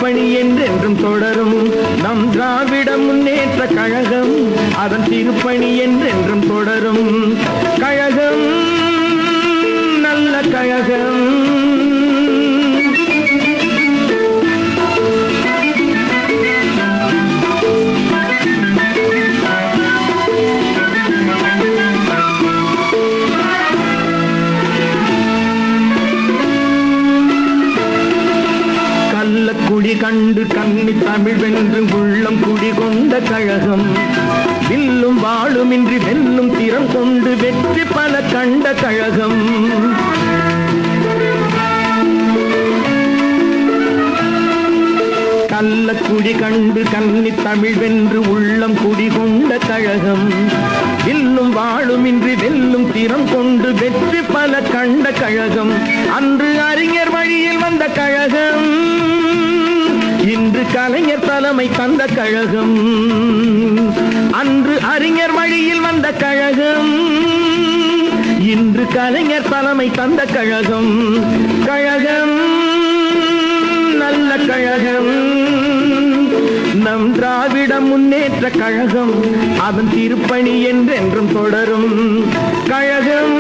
திருப்பணி என்றென்றும் தொடரும். நம் திராவிட முன்னேற்ற கழகம் அதன் திருப்பணி என்றென்றும் தொடரும். கழகம் நல்ல கழகம். குடி கண்டு கன்னி தமிழ் வென்று உள்ளம் குடி கொண்ட கழகம். வில்லும் வாழுமின்றி வெல்லும் திறம் கொண்டு வெற்றி பல கண்ட கழகம். கள்ளக்குடி கண்டு கன்னி தமிழ் வென்று உள்ளம் குடி கொண்ட கழகம். வில்லும் வாழுமின்றி வெல்லும் திறம் கொண்டு வெற்றி பல கண்ட கழகம். அன்று அறிஞர் வழியில் வந்த கழகம், இன்று கலைஞர் தலைமை தந்த கழகம். அன்று அறிஞர் வழியில் வந்த கழகம், இன்று கலைஞர் தலைமை தந்த கழகம். கழகம் நல்ல கழகம். நம் திராவிட முன்னேற்ற கழகம் அதன் திருப்பணி என்றென்றும் தொடரும். கழகம்